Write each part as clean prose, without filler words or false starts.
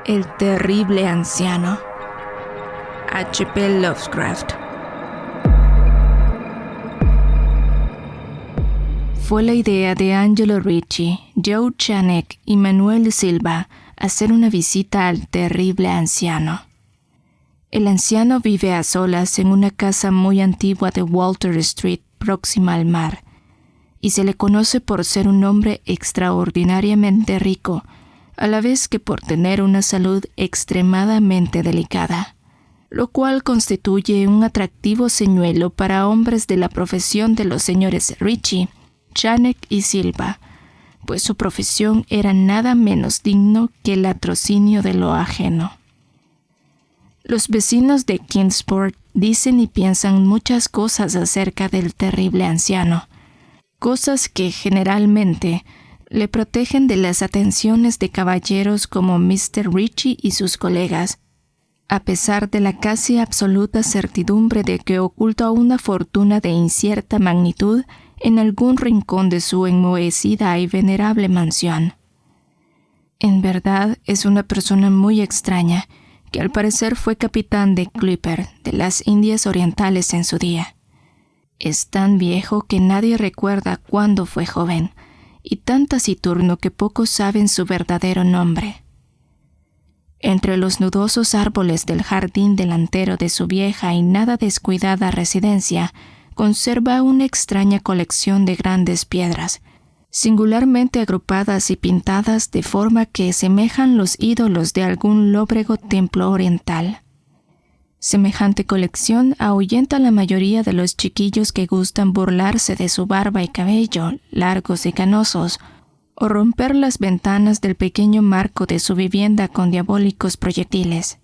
El terrible anciano. H.P. Lovecraft. Fue la idea de Angelo Ricci, Joe Chanec y Manuel Silva hacer una visita al terrible anciano. El anciano vive a solas en una casa muy antigua de Walter Street, próxima al mar, y se le conoce por ser un hombre extraordinariamente rico, a la vez que por tener una salud extremadamente delicada, lo cual constituye un atractivo señuelo para hombres de la profesión de los señores Ricci, Chanec y Silva, pues su profesión era nada menos digno que el latrocinio de lo ajeno. Los vecinos de Kingsport dicen y piensan muchas cosas acerca del terrible anciano, cosas que generalmente le protegen de las atenciones de caballeros como Mr. Ricci y sus colegas, a pesar de la casi absoluta certidumbre de que oculta una fortuna de incierta magnitud en algún rincón de su enmohecida y venerable mansión. En verdad es una persona muy extraña, que al parecer fue capitán de Clipper de las Indias Orientales en su día. Es tan viejo que nadie recuerda cuándo fue joven, y tan taciturno que pocos saben su verdadero nombre. Entre los nudosos árboles del jardín delantero de su vieja y nada descuidada residencia, conserva una extraña colección de grandes piedras, singularmente agrupadas y pintadas de forma que semejan los ídolos de algún lóbrego templo oriental. Semejante colección ahuyenta a la mayoría de los chiquillos que gustan burlarse de su barba y cabello, largos y canosos, o romper las ventanas del pequeño marco de su vivienda con diabólicos proyectiles.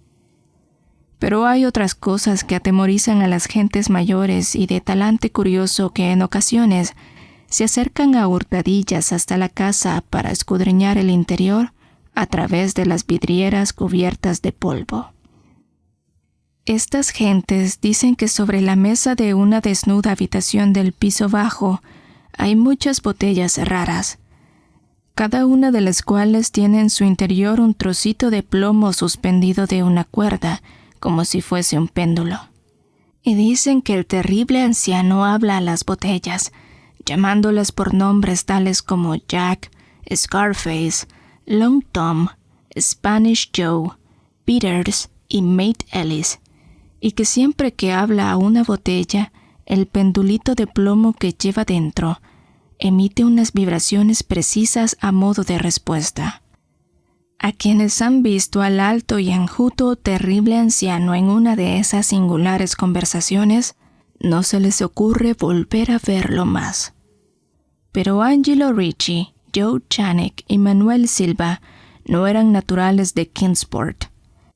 Pero hay otras cosas que atemorizan a las gentes mayores y de talante curioso que en ocasiones se acercan a hurtadillas hasta la casa para escudriñar el interior a través de las vidrieras cubiertas de polvo. Estas gentes dicen que sobre la mesa de una desnuda habitación del piso bajo hay muchas botellas raras, cada una de las cuales tiene en su interior un trocito de plomo suspendido de una cuerda, como si fuese un péndulo. Y dicen que el terrible anciano habla a las botellas, llamándolas por nombres tales como Jack, Scarface, Long Tom, Spanish Joe, Peters y Mate Ellis, y que siempre que habla a una botella, el pendulito de plomo que lleva dentro emite unas vibraciones precisas a modo de respuesta. A quienes han visto al alto y enjuto terrible anciano en una de esas singulares conversaciones, no se les ocurre volver a verlo más. Pero Angelo Ricci, Joe Chanec y Manuel Silva no eran naturales de Kingsport.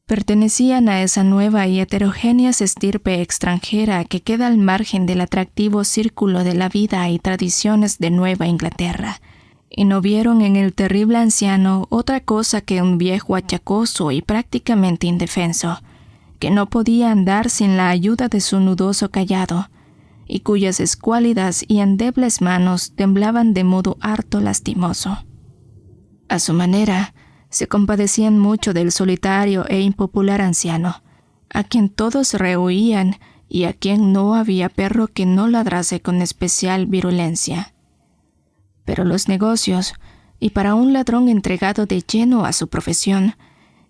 Pertenecían a esa nueva y heterogénea estirpe extranjera que queda al margen del atractivo círculo de la vida y tradiciones de Nueva Inglaterra, y no vieron en el terrible anciano otra cosa que un viejo achacoso y prácticamente indefenso, que no podía andar sin la ayuda de su nudoso cayado, y cuyas escuálidas y endebles manos temblaban de modo harto lastimoso. A su manera, se compadecían mucho del solitario e impopular anciano, a quien todos rehuían y a quien no había perro que no ladrase con especial virulencia. Pero los negocios, y para un ladrón entregado de lleno a su profesión,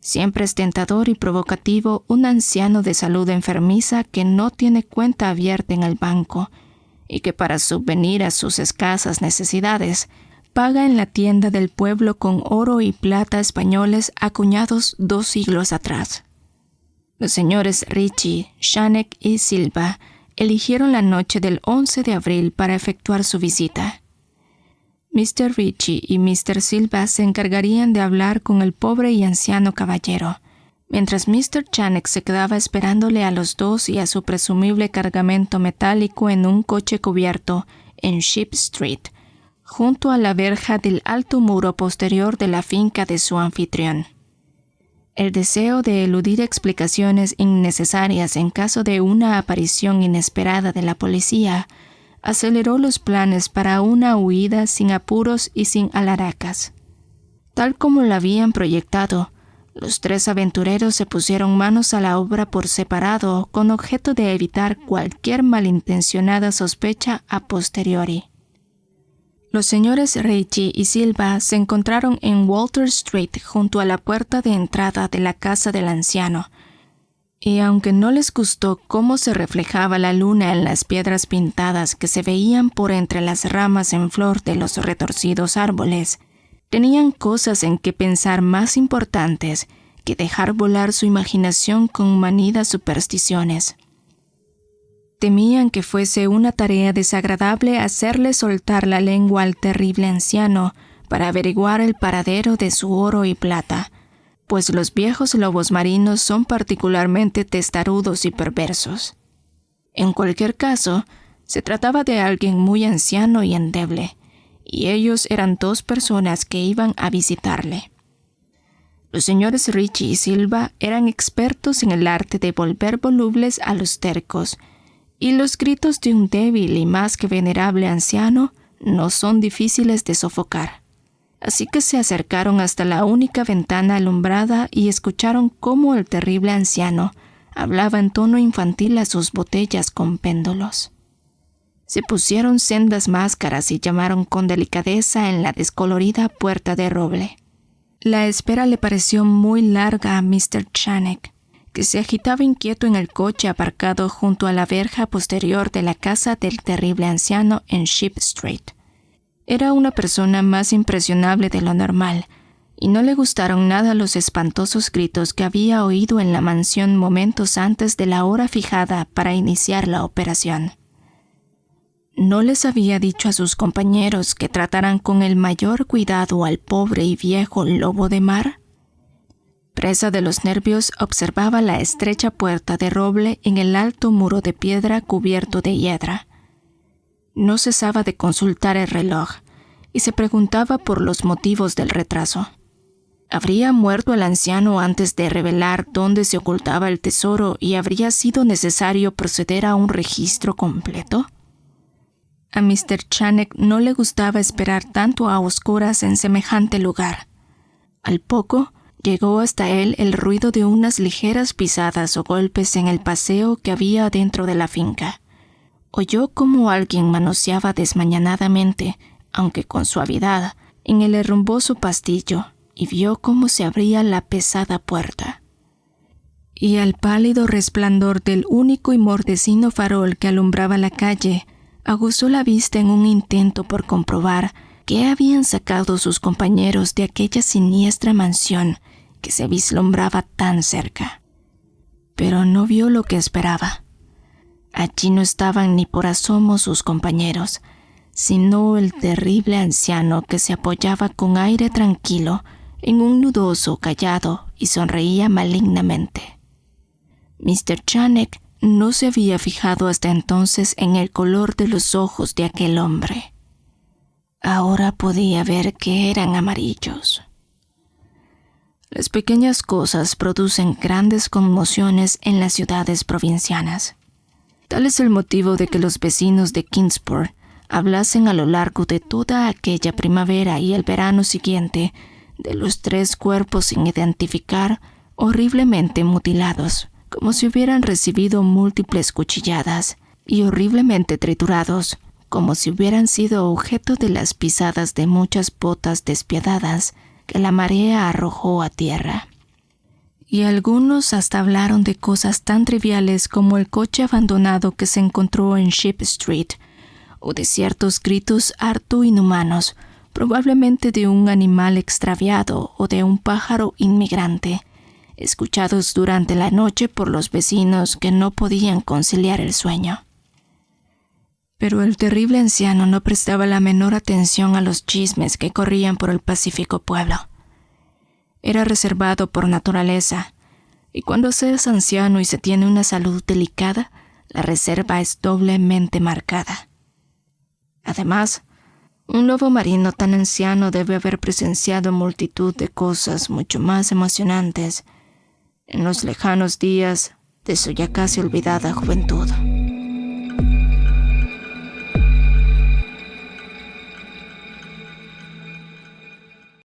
siempre es tentador y provocativo un anciano de salud enfermiza que no tiene cuenta abierta en el banco y que para subvenir a sus escasas necesidades paga en la tienda del pueblo con oro y plata españoles acuñados 2 siglos atrás. Los señores Ricci, Chanec y Silva eligieron la noche del 11 de abril para efectuar su visita. Mr. Ricci y Mr. Silva se encargarían de hablar con el pobre y anciano caballero, mientras Mr. Chanec se quedaba esperándole a los dos y a su presumible cargamento metálico en un coche cubierto en Ship Street, junto a la verja del alto muro posterior de la finca de su anfitrión. El deseo de eludir explicaciones innecesarias en caso de una aparición inesperada de la policía aceleró los planes para una huida sin apuros y sin alaracas. Tal como la habían proyectado, Los 3 aventureros se pusieron manos a la obra por separado con objeto de evitar cualquier malintencionada sospecha a posteriori. Los señores Ricci y Silva se encontraron en Walter Street junto a la puerta de entrada de la casa del anciano, y aunque no les gustó cómo se reflejaba la luna en las piedras pintadas que se veían por entre las ramas en flor de los retorcidos árboles, tenían cosas en que pensar más importantes que dejar volar su imaginación con manidas supersticiones. Temían que fuese una tarea desagradable hacerle soltar la lengua al terrible anciano para averiguar el paradero de su oro y plata, pues los viejos lobos marinos son particularmente testarudos y perversos. En cualquier caso, se trataba de alguien muy anciano y endeble, y ellos eran 2 personas que iban a visitarle. Los señores Ricci y Silva eran expertos en el arte de volver volubles a los tercos, y los gritos de un débil y más que venerable anciano no son difíciles de sofocar. Así que se acercaron hasta la única ventana alumbrada y escucharon cómo el terrible anciano hablaba en tono infantil a sus botellas con péndulos. Se pusieron sendas máscaras y llamaron con delicadeza en la descolorida puerta de roble. La espera le pareció muy larga a Mr. Channing, que se agitaba inquieto en el coche aparcado junto a la verja posterior de la casa del terrible anciano en Ship Street. Era una persona más impresionable de lo normal, y no le gustaron nada los espantosos gritos que había oído en la mansión momentos antes de la hora fijada para iniciar la operación. ¿No les había dicho a sus compañeros que trataran con el mayor cuidado al pobre y viejo lobo de mar? Presa de los nervios, observaba la estrecha puerta de roble en el alto muro de piedra cubierto de hiedra. No cesaba de consultar el reloj y se preguntaba por los motivos del retraso. ¿Habría muerto el anciano antes de revelar dónde se ocultaba el tesoro y habría sido necesario proceder a un registro completo? A Mr. Channing no le gustaba esperar tanto a oscuras en semejante lugar. Al poco, llegó hasta él el ruido de unas ligeras pisadas o golpes en el paseo que había dentro de la finca. Oyó cómo alguien manoseaba desmañanadamente, aunque con suavidad, en el herrumboso pastillo, y vio cómo se abría la pesada puerta. Y al pálido resplandor del único y mordecino farol que alumbraba la calle, aguzó la vista en un intento por comprobar qué habían sacado sus compañeros de aquella siniestra mansión que se vislumbraba tan cerca. Pero no vio lo que esperaba. Allí no estaban ni por asomo sus compañeros, sino el terrible anciano que se apoyaba con aire tranquilo en un nudoso cayado y sonreía malignamente. Mr. Channing no se había fijado hasta entonces en el color de los ojos de aquel hombre. Ahora podía ver que eran amarillos. Las pequeñas cosas producen grandes conmociones en las ciudades provincianas. Tal es el motivo de que los vecinos de Kingsport hablasen a lo largo de toda aquella primavera y el verano siguiente de los 3 cuerpos sin identificar, horriblemente mutilados, como si hubieran recibido múltiples cuchilladas, y horriblemente triturados, como si hubieran sido objeto de las pisadas de muchas botas despiadadas que la marea arrojó a tierra. Y algunos hasta hablaron de cosas tan triviales como el coche abandonado que se encontró en Ship Street, o de ciertos gritos harto inhumanos, probablemente de un animal extraviado o de un pájaro inmigrante, escuchados durante la noche por los vecinos que no podían conciliar el sueño. Pero el terrible anciano no prestaba la menor atención a los chismes que corrían por el pacífico pueblo. Era reservado por naturaleza, y cuando se es anciano y se tiene una salud delicada, la reserva es doblemente marcada. Además, un lobo marino tan anciano debe haber presenciado multitud de cosas mucho más emocionantes en los lejanos días de su ya casi olvidada juventud.